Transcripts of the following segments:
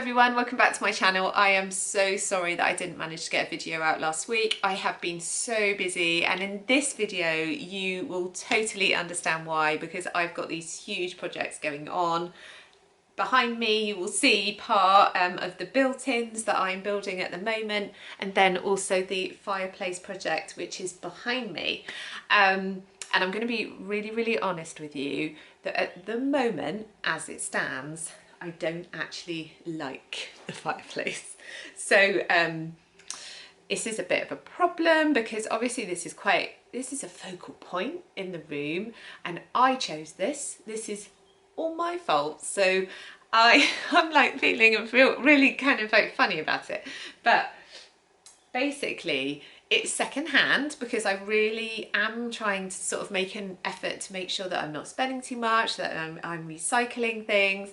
everyone, welcome back to my channel. I am so sorry that I didn't manage to get a video out last week. I have been so busy, and in this video you will totally understand why, because I've got these huge projects going on. Behind me you will see part of the built-ins that I'm building at the moment, and then also the Fireplace project which is behind me. And I'm going to be really honest with you that at the moment, as it stands, I don't actually like the fireplace. So this is a bit of a problem, because obviously this is a focal point in the room, and I chose this. This is all my fault. So I'm like feeling really kind of like funny about it. But basically it's secondhand, because I really am trying to sort of make an effort to make sure that I'm not spending too much, that I'm recycling things.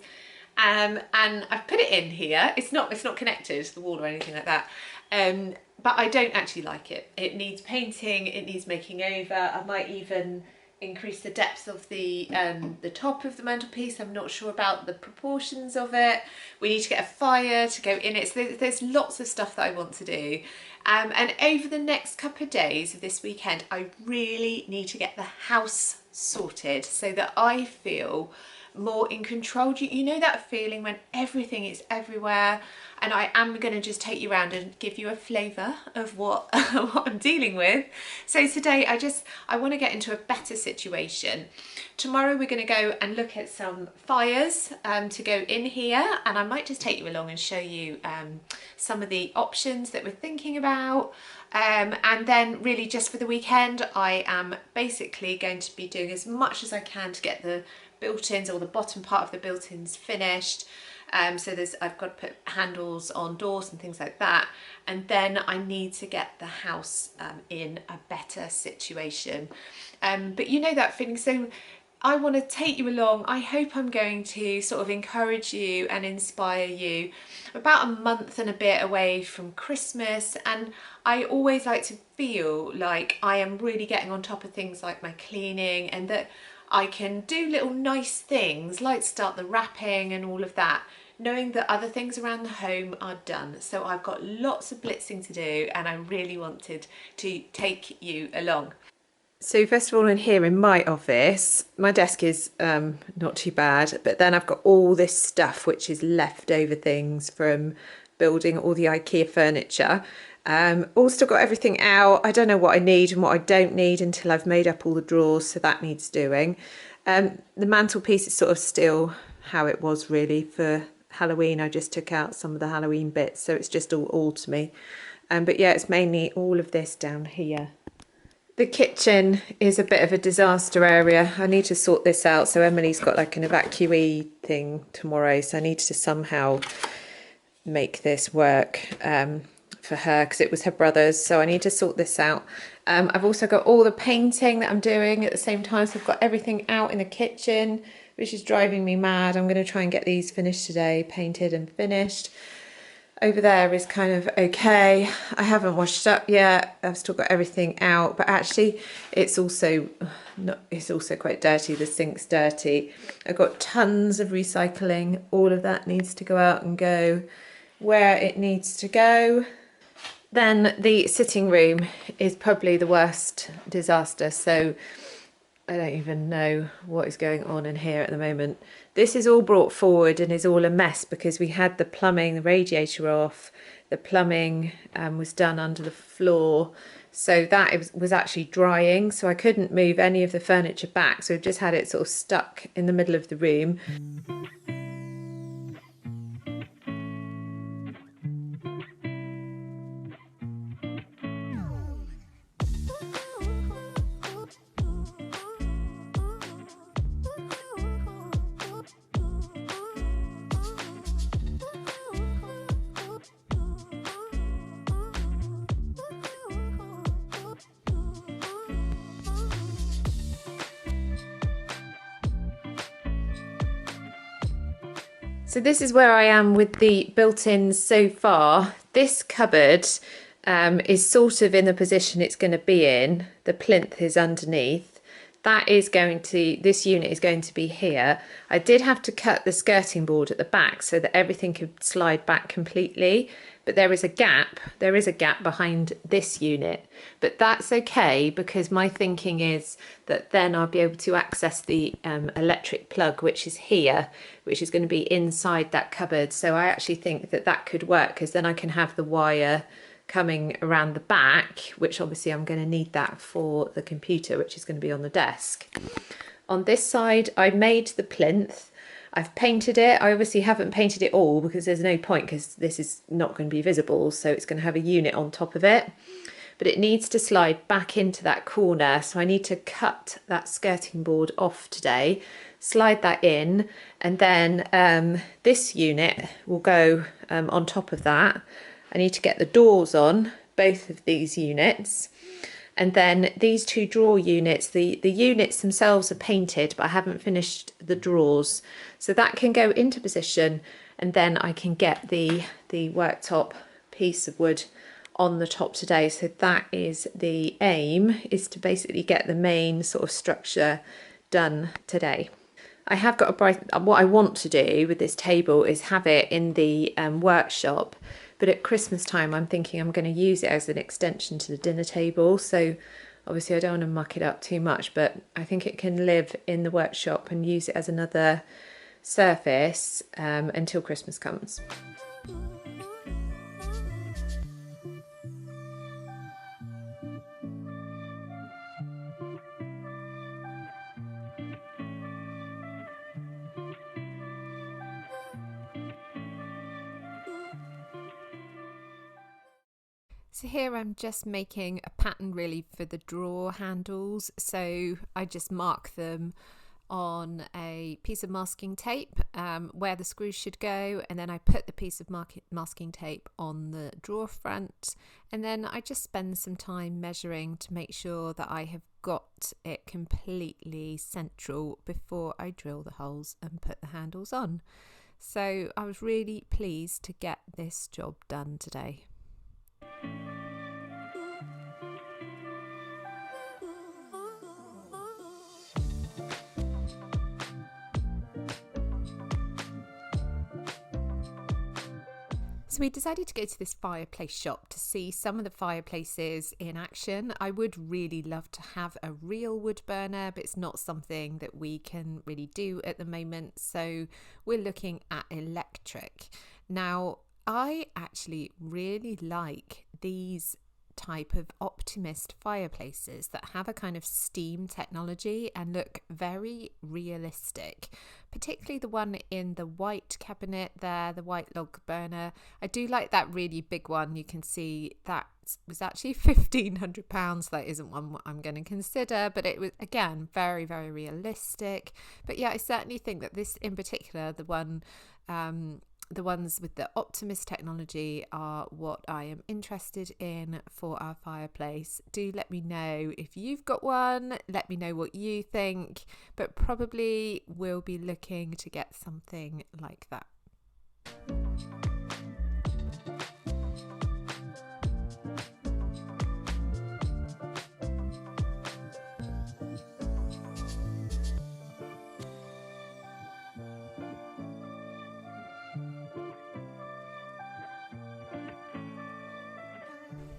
And I've put it in here. It's not connected to the wall or anything like that. But I don't actually like it. It needs painting, it needs making over. I might even increase the depth of the top of the mantelpiece. I'm not sure about the proportions of it. We need to get a fire to go in it. So there's lots of stuff that I want to do. And over the next couple of days of this weekend, I really need to get the house sorted so that I feel more in control. You know that feeling when everything is everywhere? And I am going to just take you around and give you a flavour of what I'm dealing with. So today I want to get into a better situation. Tomorrow we're going to go and look at some fires to go in here, and I might just take you along and show you some of the options that we're thinking about. And then really just for the weekend, I am basically going to be doing as much as I can to get the built-ins, or the bottom part of the built-ins, finished. So I've got to put handles on doors and things like that, and then I need to get the house in a better situation. But you know that feeling, so I want to take you along. I hope I'm going to sort of encourage you and inspire you. About a month and a bit away from Christmas, and I always like to feel like I am really getting on top of things like my cleaning, and that I can do little nice things like start the wrapping and all of that, knowing that other things around the home are done. So I've got lots of blitzing to do, and I really wanted to take you along. So first of all, in here in my office, my desk is not too bad, but then I've got all this stuff which is leftover things from building all the IKEA furniture. All still got everything out. I don't know what I need and what I don't need until I've made up all the drawers, so that needs doing. The mantelpiece is sort of still how it was really for Halloween. I just took out some of the Halloween bits, so it's just all to me. But yeah, it's mainly all of this down here. The kitchen is a bit of a disaster area. I need to sort this out. So Emily's got like an evacuee thing tomorrow, so I need to somehow make this work for her, because it was her brother's, so I need to sort this out. I've also got all the painting that I'm doing at the same time, so I've got everything out in the kitchen, which is driving me mad. I'm going to try and get these finished today, painted and finished. Over there is kind of okay. I haven't washed up yet. I've still got everything out, but actually it's also quite dirty. The sink's dirty. I've got tons of recycling. All of that needs to go out and go where it needs to go. Then the sitting room is probably the worst disaster, so I don't even know what is going on in here at the moment. This is all brought forward and is all a mess because we had the plumbing, the radiator off. The plumbing was done under the floor, so that was actually drying, so I couldn't move any of the furniture back, so we've just had it sort of stuck in the middle of the room. So this is where I am with the built-ins so far. This cupboard is sort of in the position it's going to be in. The plinth is underneath. this unit is going to be here. I did have to cut the skirting board at the back so that everything could slide back completely, but there is a gap behind this unit, but that's okay because my thinking is that then I'll be able to access the electric plug, which is here, which is going to be inside that cupboard. So I actually think that that could work, because then I can have the wire coming around the back, which obviously I'm going to need that for the computer, which is going to be on the desk. On this side, I made the plinth. I've painted it. I obviously haven't painted it all because there's no point, because this is not going to be visible, so it's going to have a unit on top of it. But it needs to slide back into that corner, so I need to cut that skirting board off today, slide that in, and then this unit will go on top of that. I need to get the doors on both of these units, and then these two drawer units, the units themselves are painted, but I haven't finished the drawers, so that can go into position, and then I can get the worktop piece of wood on the top today. So that is the aim, is to basically get the main sort of structure done today. I have got what I want to do with this table is have it in the workshop, but at Christmas time I'm thinking I'm going to use it as an extension to the dinner table. So obviously I don't want to muck it up too much, but I think it can live in the workshop and use it as another surface until Christmas comes. So here I'm just making a pattern really for the drawer handles. So I just mark them on a piece of masking tape where the screws should go, and then I put the piece of masking tape on the drawer front, and then I just spend some time measuring to make sure that I have got it completely central before I drill the holes and put the handles on. So I was really pleased to get this job done today. So we decided to go to this fireplace shop to see some of the fireplaces in action. I would really love to have a real wood burner, but it's not something that we can really do at the moment. So we're looking at electric. Now, I actually really like these type of Optimyst fireplaces that have a kind of steam technology and look very realistic, particularly the one in the white cabinet there, the white log burner. I do like that really big one. You can see that was actually £1,500. That isn't one I'm going to consider, but it was, again, very, very realistic. But yeah, I certainly think that this in particular, the ones with the Optimyst technology, are what I am interested in for our fireplace. Do let me know if you've got one. Let me know what you think, but probably we'll be looking to get something like that.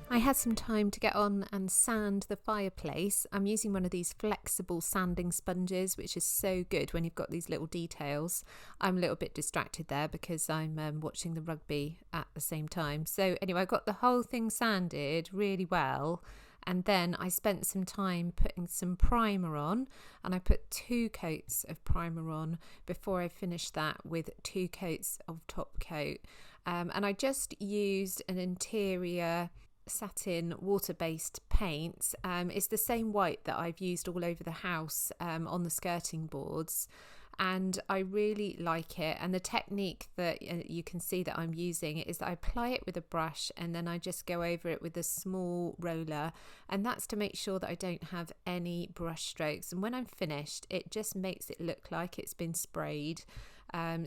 I had some time to get on and sand the fireplace. I'm using one of these flexible sanding sponges, which is so good when you've got these little details. I'm a little bit distracted there because I'm watching the rugby at the same time. So anyway, I got the whole thing sanded really well. And then I spent some time putting some primer on, and I put 2 coats of primer on before I finished that with 2 coats of top coat. And I just used an interior satin water-based paint. It's the same white that I've used all over the house on the skirting boards, and I really like it. And the technique that you can see that I'm using is that I apply it with a brush and then I just go over it with a small roller, and that's to make sure that I don't have any brush strokes, and when I'm finished it just makes it look like it's been sprayed.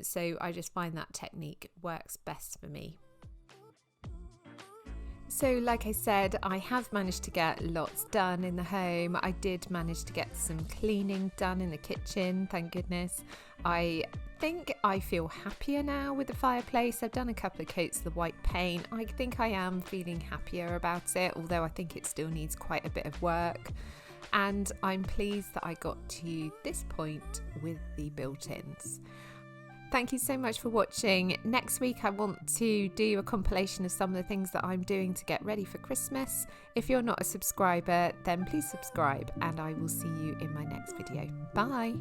So I just find that technique works best for me. So like I said, I have managed to get lots done in the home. I did manage to get some cleaning done in the kitchen, thank goodness. I think I feel happier now with the fireplace. I've done a couple of coats of the white paint. I think I am feeling happier about it, although I think it still needs quite a bit of work. And I'm pleased that I got to this point with the built-ins. Thank you so much for watching. Next week I want to do a compilation of some of the things that I'm doing to get ready for Christmas. If you're not a subscriber, then please subscribe, and I will see you in my next video. Bye!